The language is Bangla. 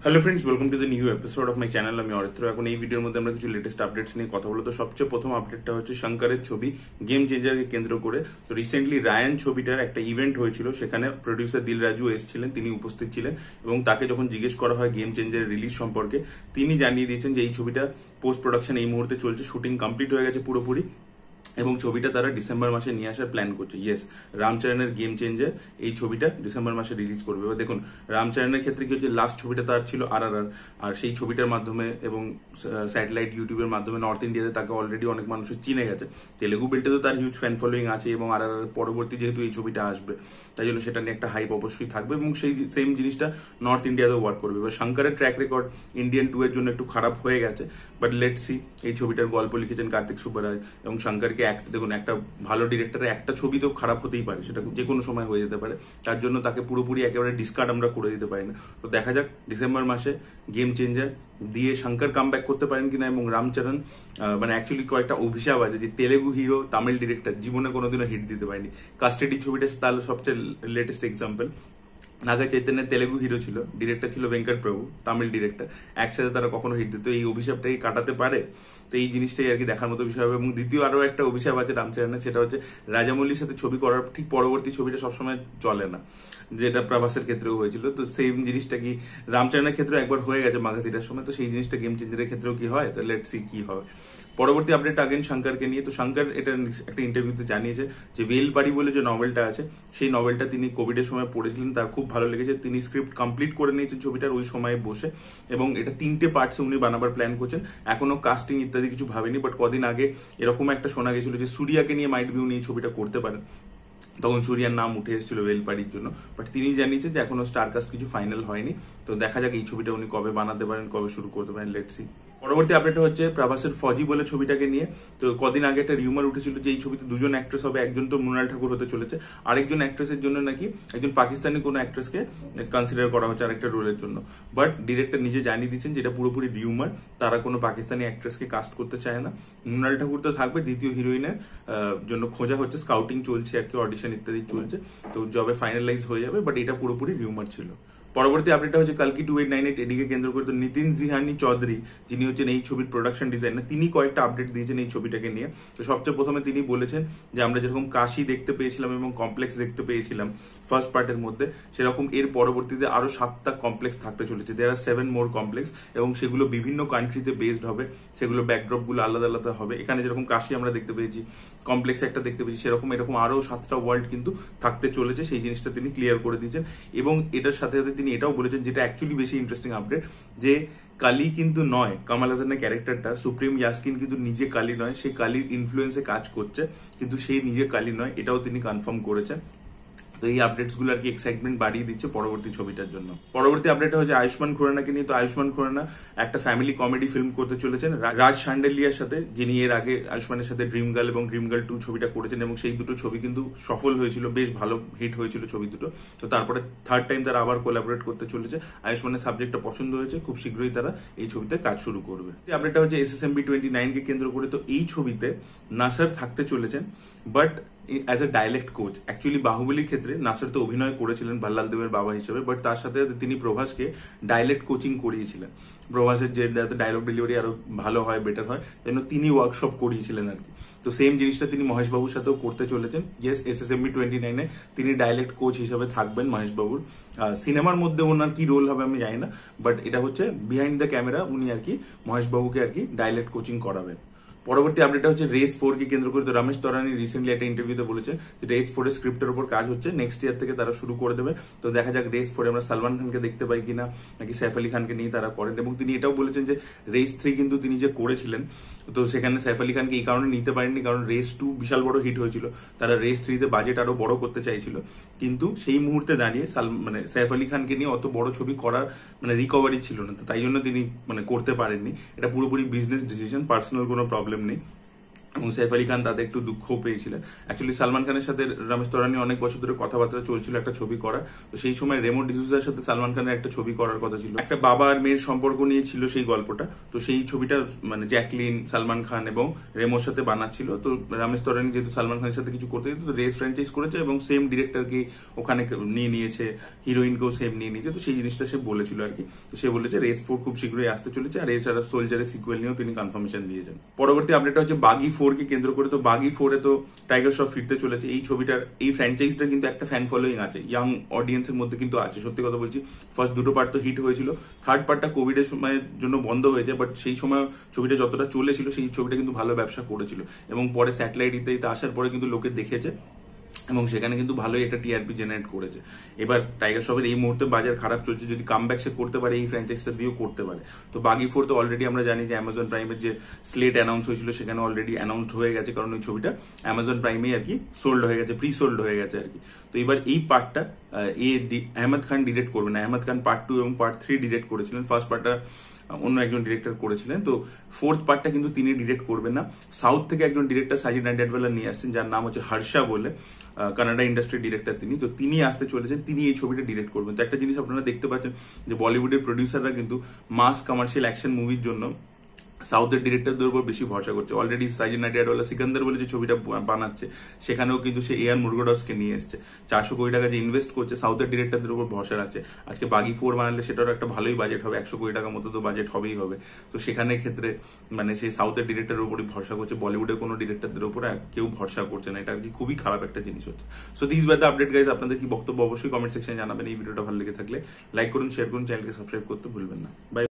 Hello friends, welcome to the new episode of my channel. আমি অরিত্র। এখন এই ভিডিওর মধ্যে আমরা কিছু লেটেস্ট আপডেটস নিয়ে কথা বলবো। তো সবচেয়ে প্রথম আপডেটটা হচ্ছে শঙ্করের ছবি গেম চেঞ্জারকে কেন্দ্র করে। তো রিসেন্টলি রায়ান ছবিটার একটা ইভেন্ট হয়েছিল, সেখানে প্রডিউসার দিল রাজু এসেছিলেন, তিনি উপস্থিত ছিলেন এবং তাকে যখন জিজ্ঞেস করা হয় গেম চেঞ্জারের রিলিজ সম্পর্কে, তিনি জানিয়ে দিয়েছেন যে এই ছবিটা পোস্ট প্রোডাকশন এই মুহূর্তে চলছে, শুটিং কমপ্লিট হয়ে গেছে পুরোপুরি এবং ছবিটা তারা ডিসেম্বর মাসে নিয়ে আসার প্ল্যান করছে। ইয়েস, রামচরণের গেম চেঞ্জার এই ছবিটা ডিসেম্বর মাসে রিলিজ করবে। এবার দেখুন, রামচরণের ক্ষেত্রে কি হচ্ছে, লাস্ট ছবিটা তার ছিল RRR, আর সেই ছবিটার মাধ্যমে এবং স্যাটেলাইট ইউটিউবের মাধ্যমে নর্থ ইন্ডিয়াতে তাকে অলরেডি অনেক মানুষের চিনে গেছে। তেলেগু বেল্টে তো তার হিউজ ফ্যান ফলোয়িং আছে এবং RRR পরবর্তী যেহেতু এই ছবিটা আসবে, তাই জন্য সেটা নিয়ে একটা হাইপ অবশ্যই থাকবে এবং সেই সেম জিনিসটা নর্থ ইন্ডিয়াতেও ওয়ার্ক করবে। এবার শঙ্করের ট্র্যাক রেকর্ড ইন্ডিয়ান 2 এর জন্য একটু খারাপ হয়ে গেছে, বাট লেটস সি। এই ছবিটার গল্প লিখেছেন কার্তিক সুব্বারায় এবং শঙ্করকে দেখুন, একটা ভালো ডিরেক্টরের একটা ছবি তো খারাপ হতেই পারে, সেটা যে কোনো সময় হয়ে যেতে পারে, তার জন্য তাকে পুরোপুরি একেবারে ডিসকার্ড আমরা করে দিতে পারি না। তো দেখা যাক ডিসেম্বর মাসে গেম চেঞ্জার দিয়ে শঙ্কর কাম ব্যাক করতে পারেন কিনা। এবং রামচরণ মানে অ্যাকচুয়ালি কয়েকটা অভিশাপ আছে যে তেলেগু হিরো তামিল ডিরেক্টর জীবনে কোনোদিনও হিট দিতে পারেনি। কাস্টাডি ছবিটা তাহলে সবচেয়ে লেটেস্ট এক্সাম্পল। নাগা চৈতন্যের তেলেগু হিরো ছিল, ডিরেক্টর ছিল ভেঙ্কট প্রভু, তামিল ডিরেক্টর, একসাথে তারা কখনো হিট দিত। এই অভিশাপটাই কাটাতে পারে, তো এই জিনিসটাই আর কি দেখার মতো বিষয় হবে। এবং দ্বিতীয় আরো একটা অভিশাপ আছে রামচরণের, সেটা হচ্ছে রাজামৌলির সাথে ছবি করার ঠিক পরবর্তী ছবিটা সবসময় চলে না, যেটা প্রভাসের ক্ষেত্রেও হয়েছিল। তো সেম জিনিসটা কি রামচরণের ক্ষেত্রে একবার হয়ে গেছে মাগাতিরার সময়, তো সেই জিনিসটা গেম চেঞ্জারের ক্ষেত্রেও কি হয়, তো লেটস সি কি হবে। পরবর্তী আপডেট আগেন শঙ্করকে নিয়ে। তো শঙ্কর এটা একটা ইন্টারভিউতে জানিয়েছে যে বেলবাড়ি বলে যে নভেলটা আছে, সেই নভেলটা তিনি কোভিডের সময় পড়েছিলেন, তার খুব ভালো লেগেছে। তিনি স্ক্রিপ্ট কমপ্লিট করে নিয়েছেন ছবিটার ওই সময়ে বসে এবং এটা 3টে পার্টসে উনি বানাবার প্ল্যান করছেন। এখনো কাস্টিং ইত্যাদি কিছু ভাবেনি, বাট কদিন আগে এরকম একটা শোনা গেছিল যে সূর্যাকে নিয়ে মাইট বি উনি এই ছবিটা করতে পারেন। তখন সূর্যার নাম উঠে এসেছিল বেলপাড়ির জন্য, বাট তিনি জানিয়েছেন যে এখনো স্টারকাস্ট কিছু ফাইনাল হয়নি। তো দেখা যাক এই ছবিটা উনি কবে বানাতে পারেন, কবে শুরু করতে পারেন, লেটস সি। পরবর্তী আপডেট হচ্ছে প্রভাসের ফজি বলে ছবিটাকে নিয়ে। তো কদিন আগে একটা রিউমার উঠেছিল যে এই ছবিতে দুজন অ্যাক্ট্রেস হবে, একজন তো মৃণাল ঠাকুর হতে চলেছে, আরেকজন অ্যাক্ট্রেসের জন্য নাকি একজন পাকিস্তানি কোনো অ্যাক্ট্রেসকে কনসিডার করা হচ্ছে আরেকটা রোলের জন্য। বাট ডিরেক্টর নিজে জানিয়ে দিচ্ছেন যে এটা পুরোপুরি রিউমার, তারা কোনো পাকিস্তানি অ্যাক্ট্রেসকে কাস্ট করতে চায় না। মৃণাল ঠাকুর তো থাকবে, দ্বিতীয় হিরোইনের জন্য খোঁজা হচ্ছে, স্কাউটিং চলছে আর কি, অডিশন ইত্যাদি চলছে। তো যবে ফাইনালাইজ হয়ে যাবে, বাট এটা পুরোপুরি রিউমার ছিল। পরবর্তী আপডেটটা হচ্ছে কালকি 2898 এদিকে কেন্দ্র করে। তো নিতিন জিহানি চৌধুরী, যিনি হচ্ছেন এই ছবির প্রোডাকশন ডিজাইনার, তিনি কয়েকটা আপডেট দিয়েছেন এই ছবিটাকে নিয়ে। তো সবচেয়ে প্রথমে তিনি বলেছেন যে আমরা যেরকম কাশি দেখতে পেয়েছিলাম এবং কমপ্লেক্স দেখতে পেয়েছিলাম ফার্স্ট পার্টের মধ্যে, সেরকম এর পরবর্তীতে আরো 7টা কমপ্লেক্স থাকতে চলেছে। দেয়ার আর 7 মোর কমপ্লেক্স এবং সেগুলো বিভিন্ন কান্ট্রিতে বেসড হবে, সেগুলো ব্যাকড্রপ গুলো আলাদা আলাদা হবে। এখানে যেরকম কাশি আমরা দেখতে পেয়েছি, কমপ্লেক্স একটা দেখতে পেয়েছি, সেরকম এরকম আরো 7টা ওয়ার্ল্ড কিন্তু থাকতে চলেছে। সেই জিনিসটা তিনি ক্লিয়ার করে দিয়েছেন এবং এটার সাথে সাথে তিনি এটাও বলেছেন, যেটা অ্যাকচুয়ালি বেশি ইন্টারেস্টিং আপডেট, যে কালি কিন্তু নয় কামাল হাসানের ক্যারেক্টারটা, সুপ্রিম ইয়াসকিন কিন্তু নিজে কালি নয়, সে কালির ইনফ্লুয়েন্সে কাজ করছে, কিন্তু সে নিজে কালি নয়, এটাও তিনি কনফার্ম করেছেন। তো এই আপডেটস গুলো আর কি এক্সাইটমেন্ট বাড়িয়ে দিচ্ছে পরবর্তী ছবিটার জন্য। পরবর্তী আপডেট হচ্ছে আয়ুষ্মান খুরানাকে নিয়ে। তো আয়ুষ্মান খুরানা একটা ফ্যামিলি কমেডি ফিল্ম করতে চলেছেন রাজ শান্ডেলিয়ার সাথে, যিনি এর আগে আয়ুষ্মানের সাথে ড্রিম গার্ল এবং ড্রিম গার্ল 2 ছবিটা করেছেন এবং সেই দুটো ছবি কিন্তু সফল হয়েছিল, বেশ ভালো হিট হয়েছিল ছবি দুটো। তো তারপরে থার্ড টাইম তারা আবার কোলাবোরেট করতে চলেছে। আয়ুষ্মানের সাবজেক্টটা পছন্দ হয়েছে, খুব শীঘ্রই তারা এই ছবিতে কাজ শুরু করবে। আপডেটটা হচ্ছে SSMB 29 কে কেন্দ্র করে। তো এই ছবিতে নাসার থাকতে চলেছেন, but as a dialect coach. Actually বাহুবলীর ক্ষেত্রে নাসার তো অভিনয় করেছিলেন ভাল্লাল দেবের বাবা হিসেবে, বাট তার সাথে তিনি প্রভাসকে ডায়ালেক্ট কোচিং করিয়েছিলেন। প্রভাসের যে ডায়লগ ডেলিভারি আরো ভালো হয়, বেটার হয়, জন্য তিনি ওয়ার্কশপ করিয়েছিলেন আর কি। তো সেম জিনিসটা তিনি মহেশ বাবুর সাথেও করতে চলেছেন। ইয়েস, SSMB 29 তিনি ডায়ালেক্ট কোচ হিসেবে থাকবেন মহেশ বাবুর। সিনেমার মধ্যে ওনার কি রোল হবে আমি জানি না, বাট এটা হচ্ছে বিহাইন্ড দ্য ক্যামেরা উনি আর কি মহেশ বাবুকে আর কি ডায়ালেক্ট কোচিং করাবেন। পরবর্তী আপডেটটা হচ্ছে রেস 4 কে কেন্দ্র করে। তো রমেশ তরানি রিসেন্টলি একটা ইন্টারভিউতে বলেছেন যে রেস 4 এর স্ক্রিপ্টের উপর কাজ হচ্ছে, নেক্সট ইয়ার থেকে তারা শুরু করে দেবে। তো দেখা যাক রেস 4 আমরা সালমান খানকে দেখতে পাই কিনা, নাকি সাইফ আলী খানকে নিয়ে তারা করেন। এবং তিনি এটাও বলেছেন যে রেস 3 কিন্তু তিনি যে করেছিলেন, তো সেখানে সাইফ আলী খানকে এই কারণে নিতে পারেননি কারণ রেস 2 বিশাল বড় হিট হয়েছিল, তারা রেস 3 তে বাজেট আরো বড় করতে চাইছিল, কিন্তু সেই মুহূর্তে দাঁড়িয়ে মানে সাইফ আলী খানকে নিয়ে অত বড় ছবি করার মানে রিকভারি ছিল না, তো তাই জন্য তিনি মানে করতে পারেননি। এটা পুরোপুরি বিজনেস ডিসিশন, পার্সোনাল কোনো প্রবলেম নেই। এবং সাইফ আলী খান তাতে একটু দুঃখ পেয়েছিলেন। অ্যাকচুয়ালি সালমান খানের সাথে রমেশ তরানি অনেক বছর ধরে কথাবার্তা চলছিল একটা ছবি করা, তো সেই সময় রেমো ডিসুজার সাথে সালমান খানের একটা ছবি করার কথা ছিল, একটা বাবা আর মেয়ের সম্পর্ক নিয়ে ছিল সেই গল্পটা। তো সেই ছবিটা মানে জ্যাকলিন, সালমান খান এবং রেমোর সাথে বানাচ্ছিল। তো রমেশ তরানি যেহেতু সালমান খানের সাথে কিছু করতে দিত, তো রেস ফ্র্যাঞ্চাইজ করেছে এবং সেম ডিরেক্টরকে ওখানে নিয়ে নিয়েছে, হিরোইনকেও সেম নিয়ে নিয়েছে। তো সেই জিনিসটা সে বলেছিল আর কি। তো সে বলেছে রেস 4 খুব শীঘ্রই আসতে চলেছে, আর এছাড়া সোলজারের সিকুয়েল নিয়েও তিনি কনফার্মেশন দিয়েছেন। পরবর্তী আপডেটটা হচ্ছে বাগি 4 কে কেন্দ্র করে। তো বাগি 4 এ তো টাইগার শ্রফ ফিরতে চলেছে। এই ছবিটার, এই ফ্র্যাঞ্চাইজটার কিন্তু একটা ফ্যান ফলোইং আছে, ইয়াং অডিয়েন্সের মধ্যে কিন্তু আছে। সত্যি কথা বলছি, ফার্স্ট দুটো পার্ট তো হিট হয়েছিল, থার্ড পার্টটা কোভিড এর সময়ের জন্য বন্ধ হয়েছে, বাট সেই সময় ছবিটা যতটা চলেছিল সেই ছবিটা কিন্তু ভালো ব্যবসা করেছিল। এবং পরে স্যাটেলাইট ইত্যাদিতে আসার পরে কিন্তু লোকে দেখেছে এবং সেখানে কিন্তু ভালোই একটা টিআরপি জেনারেট করেছে। এবার টাইগার শ্রফের এই মুহূর্তে বাজার খারাপ চলছে, যদি কামব্যাক সে করতে পারে এই ফ্র্যাঞ্চাইজটা দিয়েও করতে পারে। তো বাগি 4 তো অলরেডি আমরা জানি যে অ্যামাজন প্রাইমের যে স্লেট অ্যানাউন্স হয়েছিল সেখানে অলরেডি অ্যানাউন্সড হয়ে গেছে, কারণ ওই ছবিটা অ্যামাজন প্রাইমেই আর কি সোল্ড হয়ে গেছে, প্রি সোল্ড হয়ে গেছে আর কি। তো এবার এই পার্টটা আহমেদ খান ডিরেক্ট করবে না। আহমেদ খান পার্ট 2 এবং পার্ট 3 ডিরেক্ট করেছিলেন, ফার্স্ট পার্টটা অন্য একজন ডিরেক্টর করেছিলেন। তো ফোর্থ পার্টটা কিন্তু তিনি ডিরেক্ট করবেন না, সাউথ থেকে একজন ডিরেক্টর সাজিদ নাডিয়াডওয়ালা নিয়ে আসছেন, যার নাম হচ্ছে হর্ষা বলে, কানাডা ইন্ডাস্ট্রি ডিরেক্টর তিনি। তো তিনি আসতে চলেছেন, তিনি এই ছবিটা ডিরেক্ট করবেন। তো একটা জিনিস আপনারা দেখতে পাচ্ছেন যে বলিউডের প্রডিউসাররা কিন্তু মাস কমার্শিয়াল অ্যাকশন মুভির জন্য সাউথের ডিরেক্টরদের উপর বেশি ভরসা করছে। অলরেডি সাজিদ নাডিয়াডওয়ালা সিকান্দার বলে যে ছবিটা বানাচ্ছে, সেখানেও কিন্তু সে এআর মুরগাডসকে নিয়ে এসছে। 400 কোটি টাকা যে ইনভেস্ট করছে সাউথের ডিরেক্টরদের উপর ভরসা রাখছে। আজকে বাগি 4 বানালে সেটারও একটা ভালোই বাজেট হবে, 100 কোটি টাকার মতো তো বাজেট হবেই হবে। তো সেখানে ক্ষেত্রে মানে সেই সাউথের ডিরেক্টরের উপরই ভরসা করছে, বলিউডের কোনো ডিরেক্টরদের উপর কেউ ভরসা করছে না। এটা আর কি খুবই খারাপ একটা জিনিস হচ্ছে। So this were the update guys. আপনাদের কি বক্তব্য অবশ্যই কমেন্ট সেকশনে জানাবেন। এই ভিডিওটা ভালো লেগে থাকলে লাইক করুন, শেয়ার করুন, চ্যানেলকে সাবস্ক্রাইব করতে ভুলবেন না। বাই।